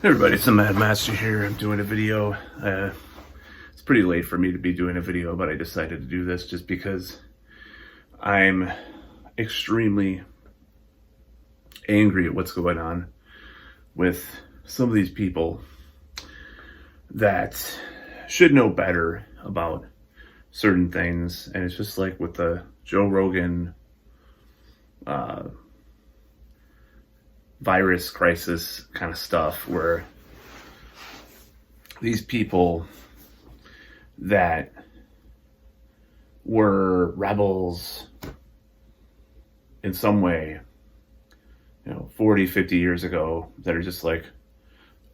Hey everybody, it's the Mad Master here. I'm doing a video. It's pretty late for me to be doing a video, but I decided to do this just because I'm extremely angry at what's going on with some of these people that should know better about certain things. And it's just like with the Joe Rogan virus crisis kind of stuff, where these people that were rebels in some way, 40, 50 years ago, that are just like,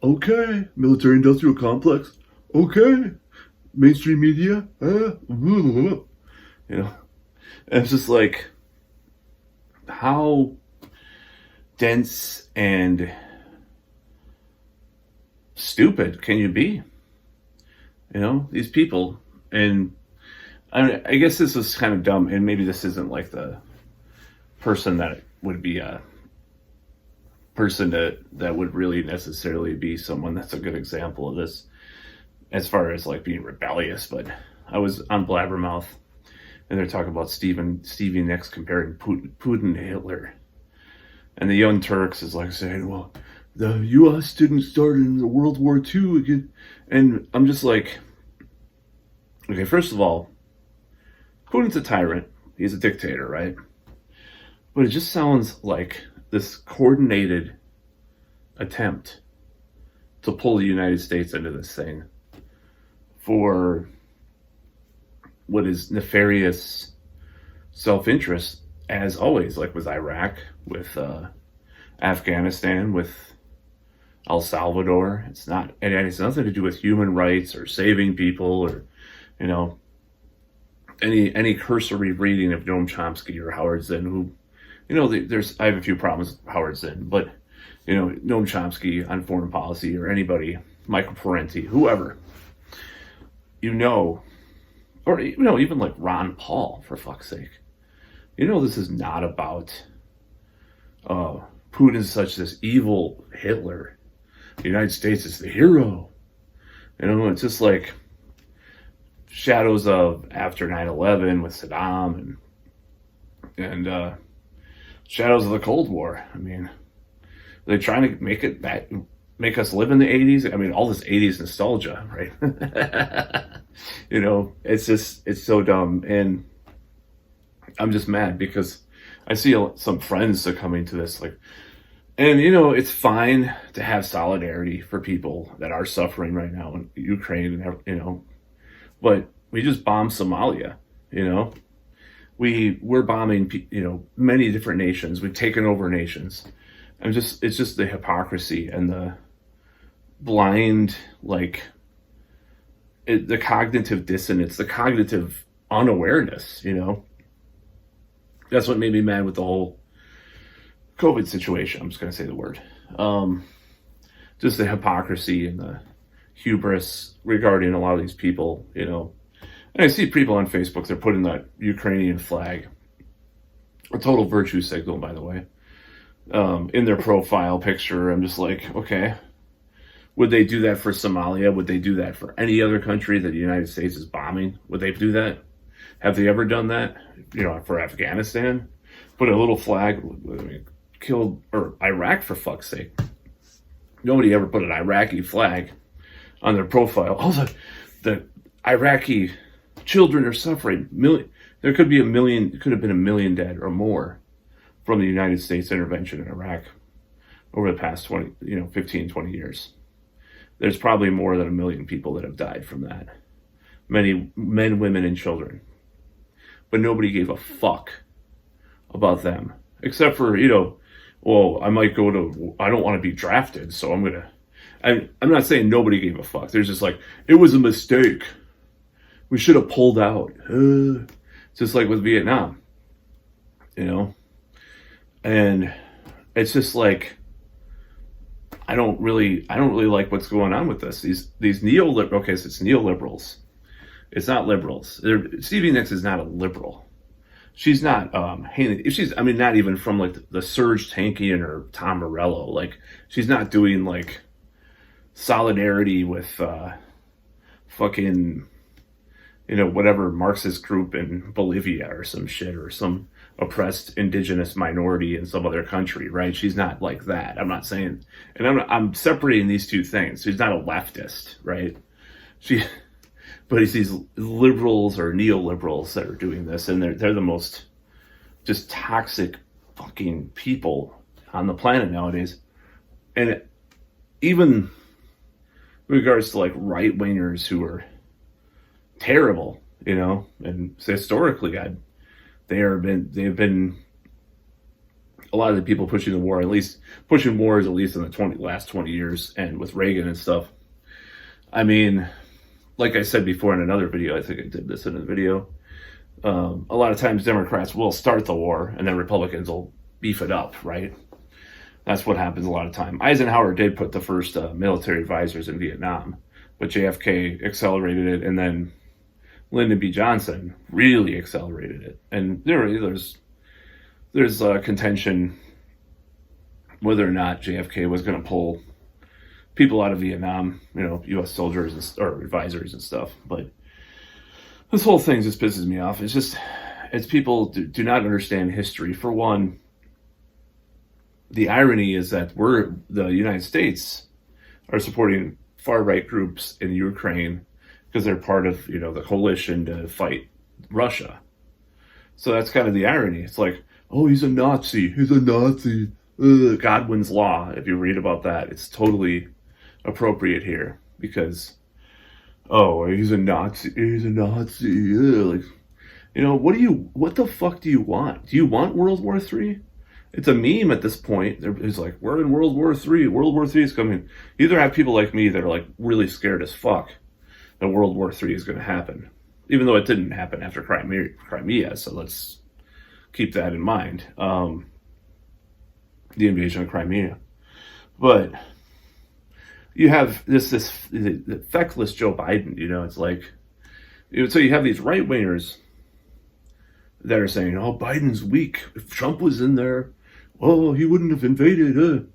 okay, military industrial complex, okay, mainstream media, and it's just like, how dense and stupid can you be? These people. And I guess this is kind of dumb, and maybe this isn't like the person that would be a person that would really necessarily be someone that's a good example of this as far as like being rebellious. But I was on Blabbermouth and they're talking about Stevie Nicks comparing Putin to Hitler. And the Young Turks is like saying, well, the U.S. didn't start in the World War II again. And I'm just like, okay, first of all, Putin's a tyrant. He's a dictator, right? But it just sounds like this coordinated attempt to pull the United States into this thing for what is nefarious self-interest, as always, like with Iraq, with Afghanistan, with El Salvador. It's not, and it has nothing to do with human rights or saving people or, any cursory reading of Noam Chomsky or Howard Zinn, who, I have a few problems with Howard Zinn, but, Noam Chomsky on foreign policy, or anybody, Michael Parenti, whoever, or, even like Ron Paul, for fuck's sake. This is not about Putin's such this evil Hitler. The United States is the hero. It's just like shadows of after 9/11 with Saddam and shadows of the Cold War. I mean, are they trying to make us live in the 80s? I mean, all this 80s nostalgia, right? It's so dumb. And I'm just mad because I see some friends succumbing to this, and it's fine to have solidarity for people that are suffering right now in Ukraine, and but we just bombed Somalia. We're bombing many different nations. We've taken over nations. It's just the hypocrisy and the blind, the cognitive dissonance, the cognitive unawareness. That's what made me mad with the whole COVID situation. I'm just going to say the word. Just the hypocrisy and the hubris regarding a lot of these people, And I see people on Facebook, they're putting that Ukrainian flag, a total virtue signal, by the way, in their profile picture. I'm just like, okay, would they do that for Somalia? Would they do that for any other country that the United States is bombing? Would they do that? Have they ever done that? For Afghanistan? Put a little flag, killed, or Iraq, for fuck's sake. Nobody ever put an Iraqi flag on their profile. Oh, the Iraqi children are suffering. There could be could have been 1 million dead or more from the United States intervention in Iraq over the past 15, 20 years. There's probably more than 1 million people that have died from that. Many men, women, and children. But nobody gave a fuck about them. Except for, well, I might I don't want to be drafted, so I'm not saying nobody gave a fuck. There's just it was a mistake. We should have pulled out. Just like with Vietnam, And it's just I don't really like what's going on with this. These neoliberals, okay, so it's neoliberals. It's not liberals. Stevie Nicks is not a liberal. She's not not even from the Serge Tankian or Tom Morello. She's not doing solidarity with fucking, whatever Marxist group in Bolivia or some shit, or some oppressed indigenous minority in some other country, right? She's not like that. I'm not saying, and I'm separating these two things. She's not a leftist, right? But it's these liberals or neoliberals that are doing this, and they're the most just toxic fucking people on the planet nowadays. And even in regards to like right wingers who are terrible, and historically, they've been a lot of the people pushing the war, at least pushing wars, at least in the last 20 years, and with Reagan and stuff. I mean, like I said before in another video, I think I did this in a video. A lot of times Democrats will start the war and then Republicans will beef it up, right? That's what happens a lot of time. Eisenhower did put the first military advisors in Vietnam, but JFK accelerated it, and then Lyndon B. Johnson really accelerated it. And there's contention whether or not JFK was going to pull people out of Vietnam, U.S. soldiers or advisors and stuff. But this whole thing just pisses me off. It's people do not understand history. For one, the irony is that the United States are supporting far-right groups in Ukraine because they're part of, the coalition to fight Russia. So that's kind of the irony. It's like, oh, he's a Nazi. He's a Nazi. Godwin's Law. If you read about that, it's totally appropriate here because, oh, he's a Nazi. He's a Nazi. Like, what the fuck do you want? Do you want World War III? It's a meme at this point. It's like, we're in World War III. World War III is coming. You either have people like me that are like really scared as fuck that World War III is going to happen, even though it didn't happen after Crimea. So let's keep that in mind. The invasion of Crimea. But you have the feckless Joe Biden, it's like, so you have these right wingers that are saying, oh, Biden's weak. If Trump was in there, oh, he wouldn't have invaded. And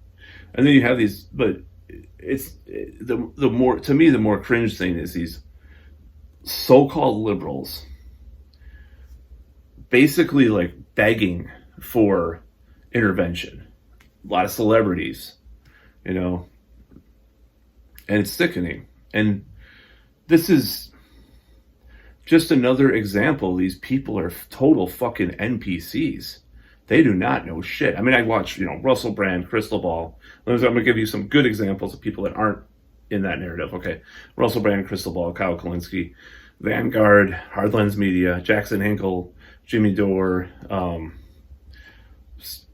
then you have these, but it's the more, to me, the more cringe thing is these so-called liberals basically like begging for intervention. A lot of celebrities, and it's sickening. And this is just another example. These people are total fucking NPCs. They do not know shit. I mean, I watch, Russell Brand, Crystal Ball. I'm going to give you some good examples of people that aren't in that narrative. Okay. Russell Brand, Crystal Ball, Kyle Kalinske, Vanguard, Hardlens Media, Jackson Hinkle, Jimmy Dore,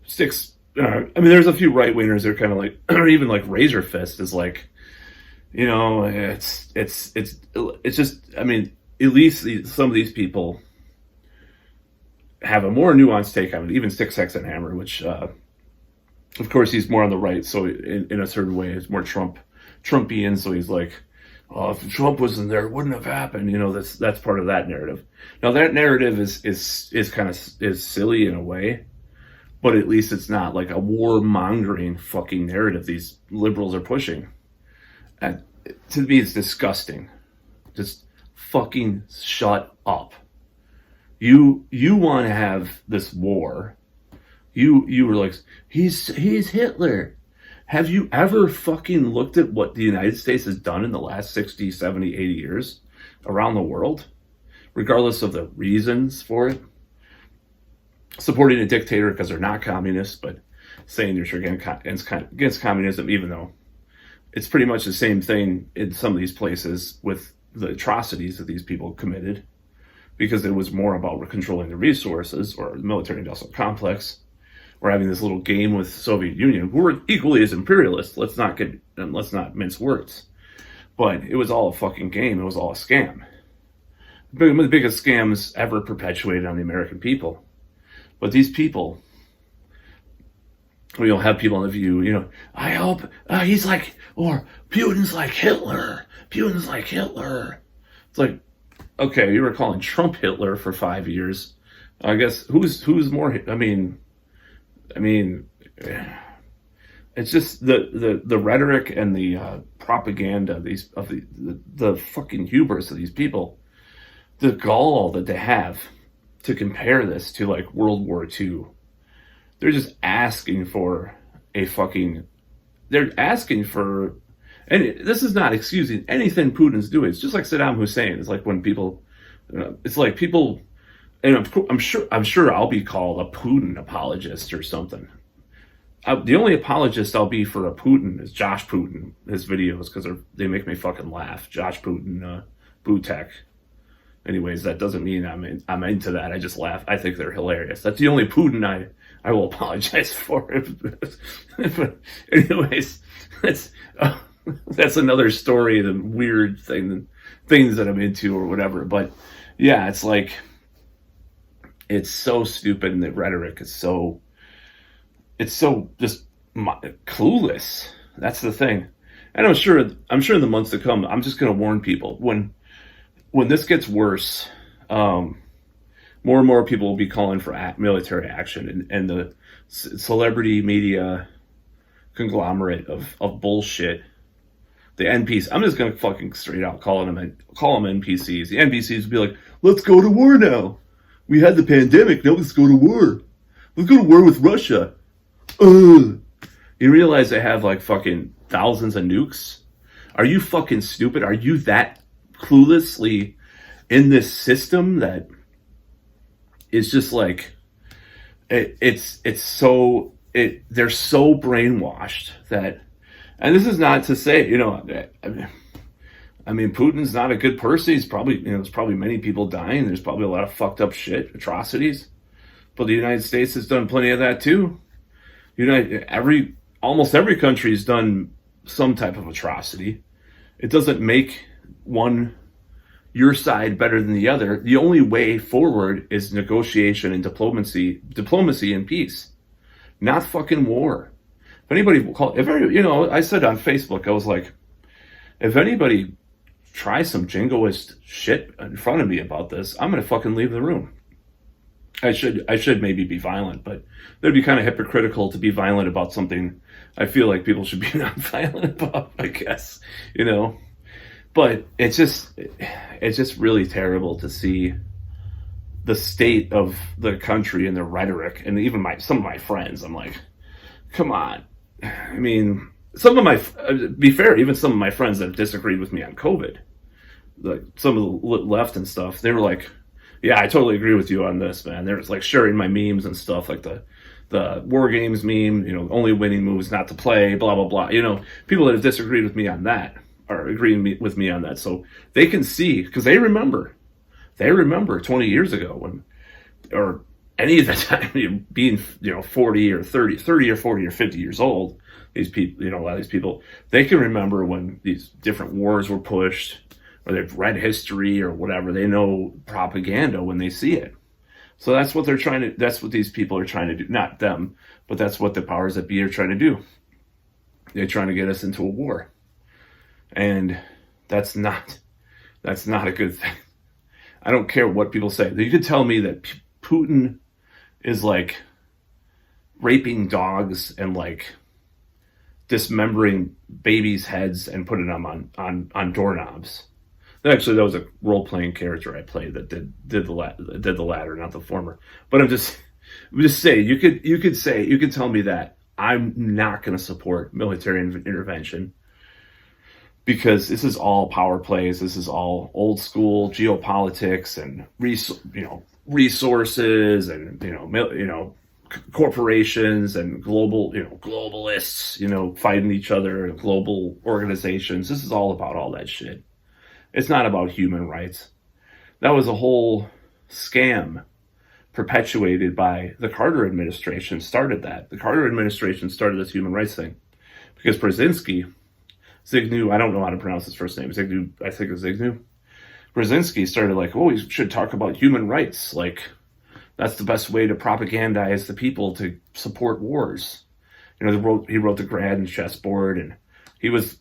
Six. There's a few right wingers that are kind of like, or even like Razor Fist is like, it's just, at least some of these people have a more nuanced take on it. Even Six Hexenhammer, which, of course, he's more on the right, so in a certain way, it's more Trumpian. So he's like, oh, if Trump wasn't there, it wouldn't have happened. That's part of that narrative. Now that narrative is kind of silly in a way, but at least it's not like a warmongering fucking narrative these liberals are pushing. And to me, it's disgusting. Just fucking shut up. You want to have this war. You were like, he's Hitler. Have you ever fucking looked at what the United States has done in the last 60, 70, 80 years around the world? Regardless of the reasons for it. Supporting a dictator because they're not communists, but saying you're against communism, even though it's pretty much the same thing in some of these places with the atrocities that these people committed, because it was more about controlling the resources or the military-industrial complex. We're having this little game with the Soviet Union, who were equally as imperialist. Let's not mince words. But it was all a fucking game. It was all a scam. One of the biggest scams ever perpetuated on the American people. But these people, have people on the View, I hope he's like, or Putin's like Hitler. Putin's like Hitler. It's like, okay, you were calling Trump Hitler for 5 years. I guess who's more? It's just the rhetoric and the propaganda, the fucking hubris of these people, the gall that they have to compare this to like World War II. They're just asking for they're asking for, and this is not excusing anything Putin's doing. It's just like Saddam Hussein. It's like when people, it's like people, and I'm sure I'll be called a Putin apologist or something. The only apologist I'll be for a Putin is Josh Putin, his videos, because they make me fucking laugh. Josh Putin, Butek. Anyways, that doesn't mean I'm into that. I just laugh. I think they're hilarious. That's the only Putin I will apologize for. But anyways, that's another story, the weird things that I'm into or whatever. But yeah, it's like, it's so stupid, and the rhetoric is so just clueless. That's the thing. And I'm sure in the months to come, I'm just going to warn people when this gets worse, more and more people will be calling for military action, and the celebrity media conglomerate of bullshit, the NPCs. I'm just going to fucking straight out call them NPCs. The NPCs will be like, let's go to war now. We had the pandemic, now let's go to war. Let's go to war with Russia. You realize they have like fucking thousands of nukes? Are you fucking stupid? Are you that cluelessly in this system that is just like, they're so brainwashed that, and this is not to say, I mean, Putin's not a good person. He's probably, there's probably many people dying. There's probably a lot of fucked up shit, atrocities. But the United States has done plenty of that too. Almost every country has done some type of atrocity. It doesn't make your side better than the other. The only way forward is negotiation and diplomacy and peace, not fucking war. If anybody will call, I said on Facebook, I was like, if anybody tries some jingoist shit in front of me about this, I'm gonna fucking leave the room. I should maybe be violent, but it'd be kind of hypocritical to be violent about something I feel like people should be not violent about, I guess, But it's just really terrible to see the state of the country and the rhetoric, and even some of my friends. I'm like, come on. I mean, even some of my friends that have disagreed with me on COVID, like some of the left and stuff, they were like, yeah, I totally agree with you on this, man. They're just like sharing my memes and stuff, like the War Games meme, only winning moves not to play, blah, blah, blah. People that have disagreed with me on that are agreeing with me on that. So they can see, because they remember 20 years ago or any of the time being, 40 or 30 or 40 or 50 years old, these people, a lot of these people, they can remember when these different wars were pushed, or they've read history or whatever. They know propaganda when they see it. So that's what that's what these people are trying to do. Not them, but that's what the powers that be are trying to do. They're trying to get us into a war. And that's not a good thing. I don't care what people say. You could tell me that Putin is like raping dogs and like dismembering babies' heads and putting them on doorknobs. Actually, that was a role-playing character I played that did the latter, not the former. But I'm just saying, you could tell me that I'm not going to support military intervention, because this is all power plays. This is all old school geopolitics and resources and corporations and globalists fighting each other, global organizations. This is all about all that shit. It's not about human rights. That was a whole scam perpetuated by the Carter administration. Started that. The Carter administration started this human rights thing because Zygmunt, I don't know how to pronounce his first name. Zygmunt, I think it's Zygmunt. Brzezinski started like, we should talk about human rights. Like, that's the best way to propagandize the people to support wars. He wrote the Grand Chessboard, and he was,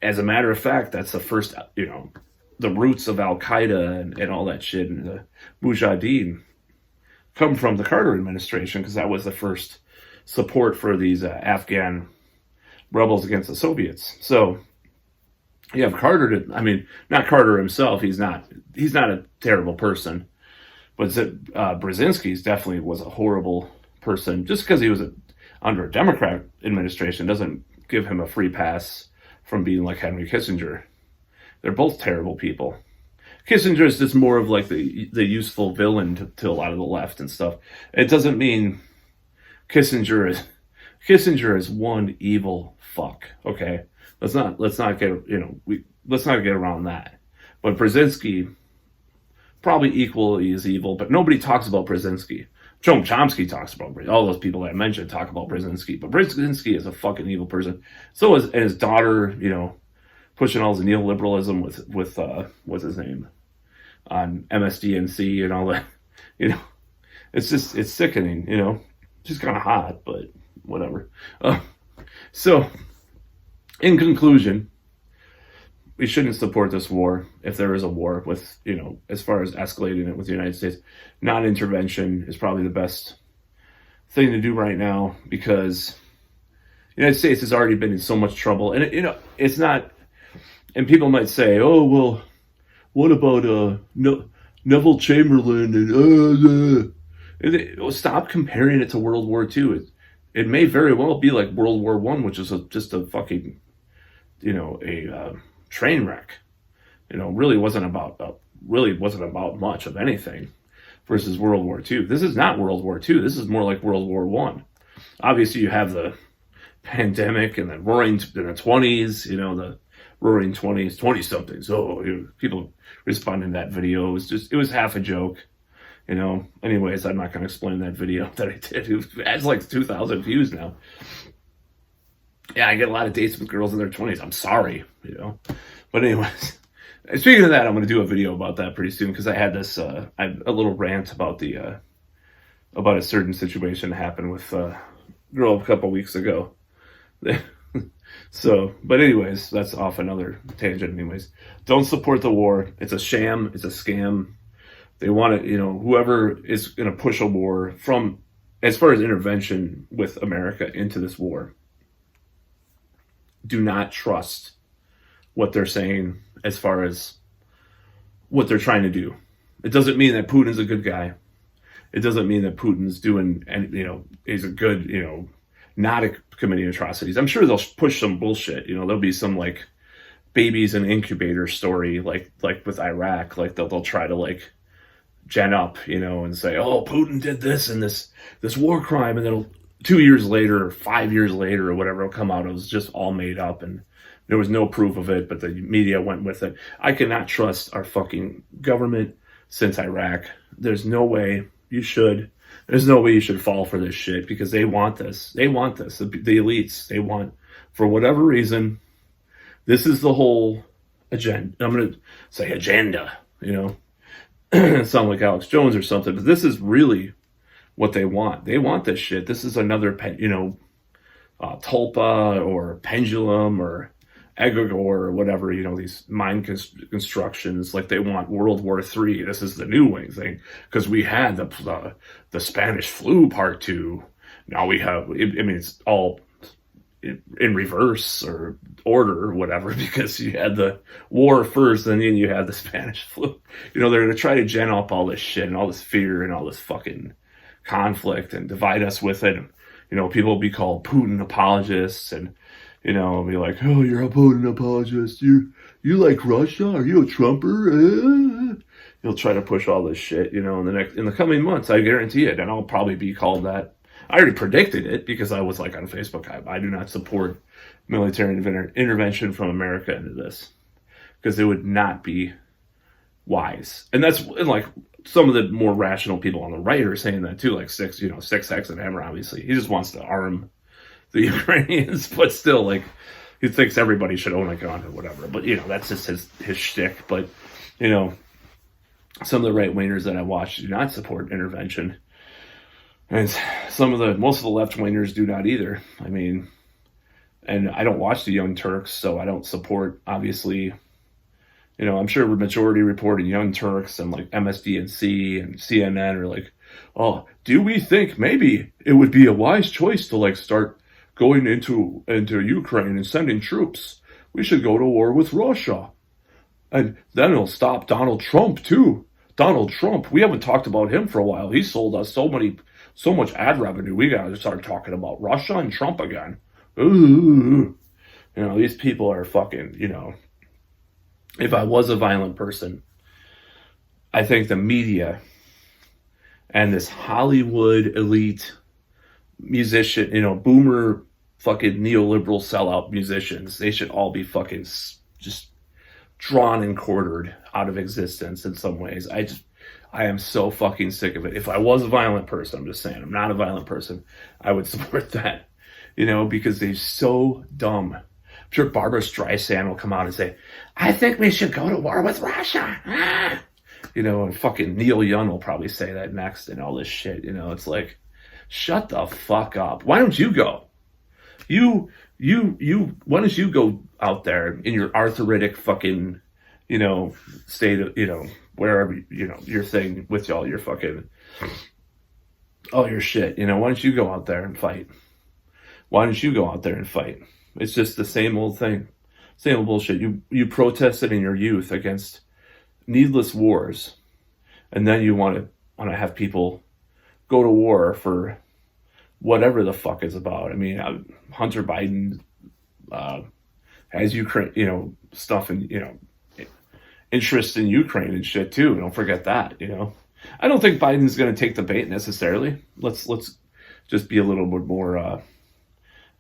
as a matter of fact, that's the first, the roots of Al-Qaeda and all that shit, and the Mujahideen come from the Carter administration, because that was the first support for these Afghan rebels against the Soviets. So You have Carter I mean, not Carter himself. He's not a terrible person, but Brzezinski definitely was a horrible person. Just because he was under a Democrat administration doesn't give him a free pass from being like Henry Kissinger. They're both terrible people. Kissinger is just more of like the useful villain to a lot of the left and stuff. It doesn't mean Kissinger is one evil fuck. Okay, let's not get let's not get around that. But Brzezinski probably equally as evil, but nobody talks about Brzezinski. Noam Chomsky talks about Brzezinski. All those people that I mentioned talk about Brzezinski, but Brzezinski is a fucking evil person. So is and his daughter, pushing all his neoliberalism with what's his name on MSDNC and all that. It's sickening. She's kind of hot, but whatever. So, in conclusion, we shouldn't support this war if there is a war with, as far as escalating it with the United States. Non-intervention is probably the best thing to do right now because the United States has already been in so much trouble. And, it's not, and people might say, oh, well, what about Neville Chamberlain and stop comparing it to World War II. It may very well be like World War I, which is just a fucking, a train wreck. Really wasn't about much of anything versus World War II. This is not World War II. This is more like World War I. Obviously, you have the pandemic and the roaring in the 20s, the roaring 20s, 20-somethings. People responding to that video. It was half a joke. Anyways, I'm not going to explain that video that I did. It has like 2,000 views now. Yeah, I get a lot of dates with girls in their 20s. I'm sorry, But anyways, speaking of that, I'm going to do a video about that pretty soon because I had this, a little rant about about a certain situation that happened with a girl a couple weeks ago. So, but anyways, that's off another tangent anyways. Don't support the war. It's a sham. It's a scam. They want to, whoever is going to push a war from, as far as intervention with America into this war, do not trust what they're saying as far as what they're trying to do. It doesn't mean that Putin's a good guy. It doesn't mean that Putin's doing, and is a good, not committing atrocities. I'm sure they'll push some bullshit. There'll be some like babies in incubator story, like with Iraq. Like they'll try to like gen up, and say, oh, Putin did this and this war crime, and then 2 years later, or 5 years later, or whatever, it'll come out. It was just all made up, and there was no proof of it, but the media went with it. I cannot trust our fucking government since Iraq. There's no way you should. There's no way you should fall for this shit because they want this. They want this. The elites, they want, for whatever reason, this is the whole agenda. I'm going to say agenda, sound like Alex Jones or something, but this is really what they want. They want this shit. This is another, tulpa or pendulum or egregore or whatever, these mind constructions. Like they want World War III. This is the new thing because we had the Spanish flu part 2. Now we have, it's all in reverse or order or whatever, because you had the war first and then you had the Spanish flu. They're going to try to gen up all this shit and all this fear and all this fucking conflict and divide us with it. People will be called Putin apologists and, be like, oh, you're a Putin apologist. You like Russia? Are you a Trumper? You'll try to push all this shit, in the coming months. I guarantee it. And I'll probably be called that. I already predicted it because I was like on Facebook. I do not support military intervention from America into this because it would not be wise. And that's like some of the more rational people on the right are saying that too, like Six Hexenhammer, obviously. He just wants to arm the Ukrainians, but still, like, he thinks everybody should own a gun or whatever. But, that's just his shtick. But, some of the right-wingers that I watch do not support intervention. And most of the left-wingers do not either. And I don't watch the Young Turks, so I don't support, obviously, I'm sure Majority Report and Young Turks and like MSDNC and CNN are like, oh, do we think maybe it would be a wise choice to like start going into Ukraine and sending troops? We should go to war with Russia. And then it'll stop Donald Trump too. Donald Trump, we haven't talked about him for a while. He sold us so much ad revenue. We gotta start talking about Russia and Trump again. Ooh. You know, these people are fucking, you know, if I was a violent person, I think the media and this Hollywood elite musician, you know, boomer fucking neoliberal sellout musicians, they should all be fucking just drawn and quartered out of existence in some ways. I am so fucking sick of it. If I was a violent person, I'm just saying, I'm not a violent person, I would support that, you know, because they're so dumb. I'm sure Barbara Streisand will come out and say, I think we should go to war with Russia. Ah! You know, and fucking Neil Young will probably say that next and all this shit. You know, it's like, shut the fuck up. Why don't you go? Why don't you go out there in your arthritic fucking, you know, state of, you know, wherever, you know, your thing with all your fucking, all your shit, you know, why don't you go out there and fight? Why don't you go out there and fight? It's just the same old thing. Same old bullshit. You protested in your youth against needless wars, and then you want to have people go to war for whatever the fuck is about. I mean, Hunter Biden has Ukraine, you know, stuff and, you know, interest in Ukraine and shit too. Don't forget that, you know. I don't think Biden's going to take the bait necessarily. Let's just be a little bit more.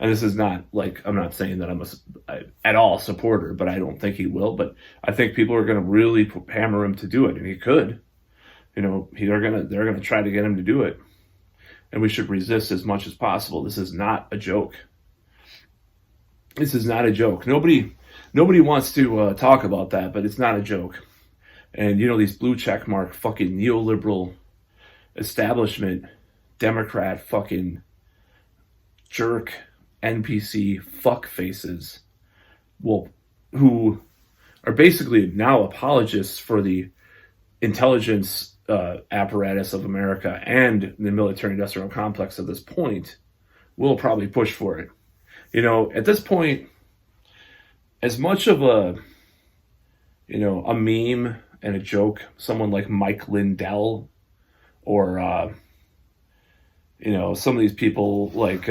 And this is not like, I'm not saying that I'm at all supporter, but I don't think he will. But I think people are going to really hammer him to do it, and he could. You know, they're gonna try to get him to do it, and we should resist as much as possible. This is not a joke. This is not a joke. Nobody wants to talk about that, but it's not a joke. And you know, these blue check mark fucking neoliberal establishment, Democrat fucking jerk NPC fuck faces, well, who are basically now apologists for the intelligence apparatus of America and the military-industrial complex at this point, will probably push for it. You know, at this point, as much of a, you know, a meme and a joke, someone like Mike Lindell, or you know, some of these people like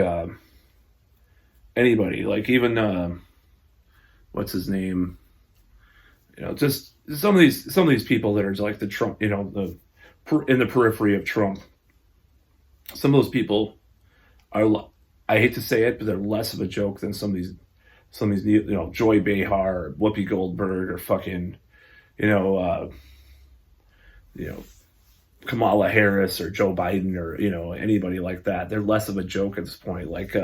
anybody, like even what's his name, you know, just some of these people that are like the Trump, you know, in the periphery of Trump. Some of those people are, I hate to say it, but they're less of a joke than some of these, you know, Joy Behar or Whoopi Goldberg or fucking, you know, Kamala Harris or Joe Biden or, you know, anybody like that. They're less of a joke at this point. Like,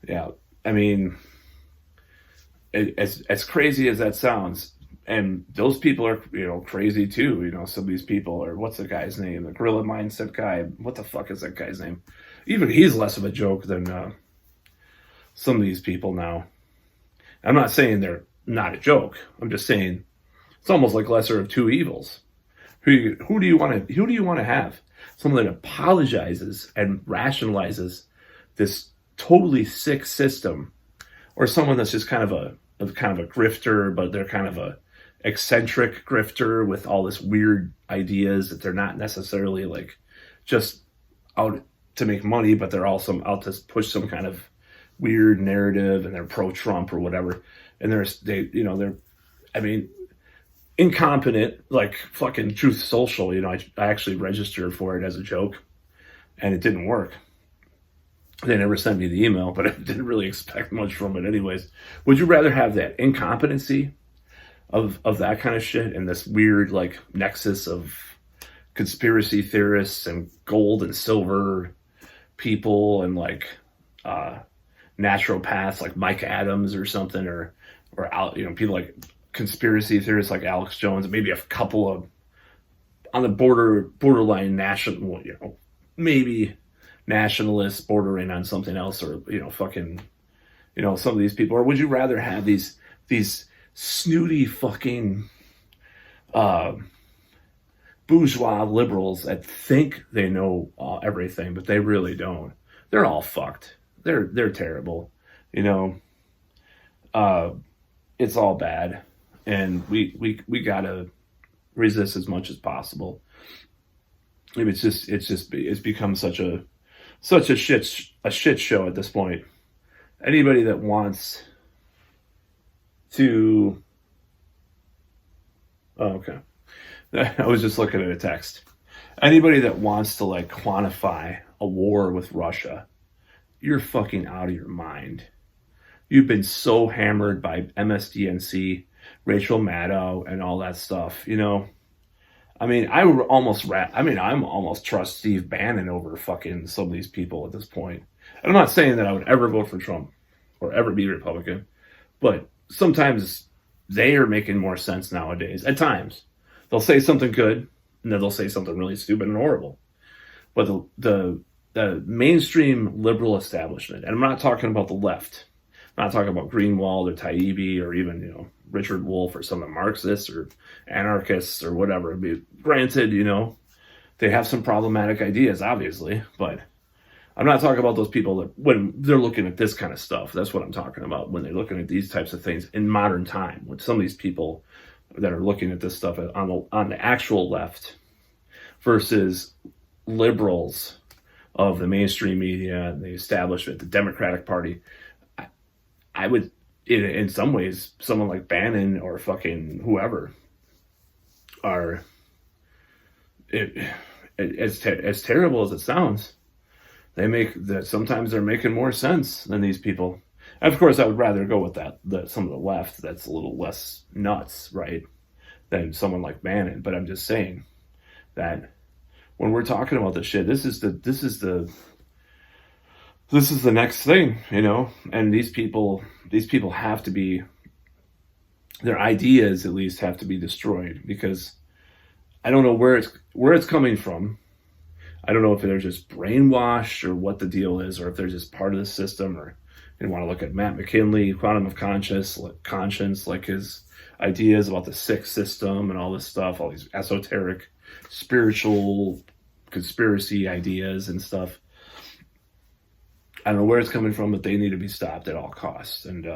yeah, I mean, as crazy as that sounds, and those people are, you know, crazy too. You know, some of these people are, what's the guy's name? The Gorilla Mindset guy. What the fuck is that guy's name? Even he's less of a joke than some of these people now. I'm not saying they're not a joke. I'm just saying it's almost like lesser of two evils. Who do you want to have? Someone that apologizes and rationalizes this totally sick system, or someone that's just kind of a grifter, but they're kind of a eccentric grifter with all this weird ideas that they're not necessarily like just out to make money, but they're also out to push some kind of weird narrative, and they're pro-Trump or whatever. And they're I mean, incompetent, like fucking Truth Social. You know, I actually registered for it as a joke, and it didn't work. They never sent me the email, but I didn't really expect much from it anyways. Would you rather have that incompetency of that kind of shit and this weird like nexus of conspiracy theorists and gold and silver people and like naturopaths like Mike Adams or something, or you know, people like conspiracy theorists like Alex Jones, maybe a couple of on the borderline national, you know, maybe nationalists bordering on something else, or, you know, fucking, you know, some of these people? Or would you rather have these snooty fucking bourgeois liberals that think they know everything, but they really don't? They're all fucked. They're terrible, you know. it's all bad, and we gotta resist as much as possible. I mean, it's become such a shit show at this point. Anybody that wants to, oh, okay, I was just looking at a text. Anybody that wants to like quantify a war with Russia, you're fucking out of your mind. You've been so hammered by MSDNC, Rachel Maddow, and all that stuff. You know, I mean, I'm almost trust Steve Bannon over fucking some of these people at this point. And I'm not saying that I would ever vote for Trump or ever be Republican, but sometimes they are making more sense nowadays. At times, they'll say something good, and then they'll say something really stupid and horrible. But the mainstream liberal establishment, and I'm not talking about the left. I'm not talking about Greenwald or Taibbi or even, you know, Richard Wolff or some of the Marxists or anarchists or whatever. Granted, you know, they have some problematic ideas, obviously, but I'm not talking about those people that when they're looking at this kind of stuff. That's what I'm talking about when they're looking at these types of things in modern time. With some of these people that are looking at this stuff on the actual left versus liberals of the mainstream media and the establishment, the Democratic Party. I would, in some ways, someone like Bannon or fucking whoever are, as terrible as it sounds, sometimes they're making more sense than these people. And of course, I would rather go with some of the left that's a little less nuts, right, than someone like Bannon. But I'm just saying that when we're talking about this shit, this is the next thing, you know, and these people have to be, their ideas at least have to be destroyed, because I don't know where it's coming from. I don't know if they're just brainwashed or what the deal is, or if they're just part of the system, or you want to look at Matt McKinley, Quantum of Conscience, like his ideas about the sixth system and all this stuff, all these esoteric, spiritual conspiracy ideas and stuff. I don't know where it's coming from, but they need to be stopped at all costs. And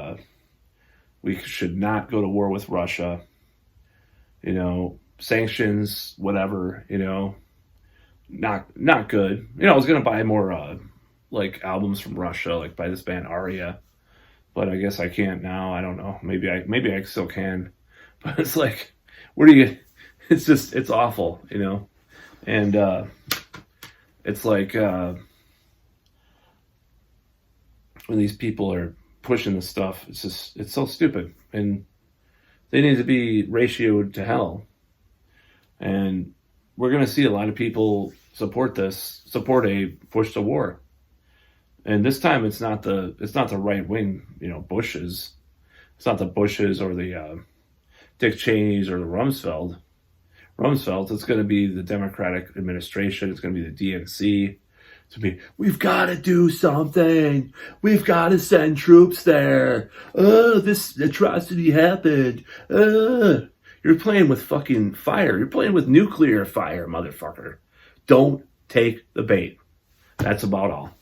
we should not go to war with Russia. You know, sanctions, whatever, you know, not good. You know, I was going to buy more like albums from Russia, like by this band Aria, but I guess I can't now. I don't know. Maybe I still can. But it's like, where do you, it's awful, you know? And it's like, when these people are pushing this stuff, it's so stupid, and they need to be ratioed to hell. And we're going to see a lot of people support a push to war. And this time it's not the right wing, you know, Bushes. It's not the Bushes or the Dick Cheneys or the Rumsfeld. It's going to be the Democratic administration. It's going to be the DNC. We've got to do something. We've got to send troops there. Oh, this atrocity happened. You're playing with fucking fire. You're playing with nuclear fire, motherfucker. Don't take the bait. That's about all.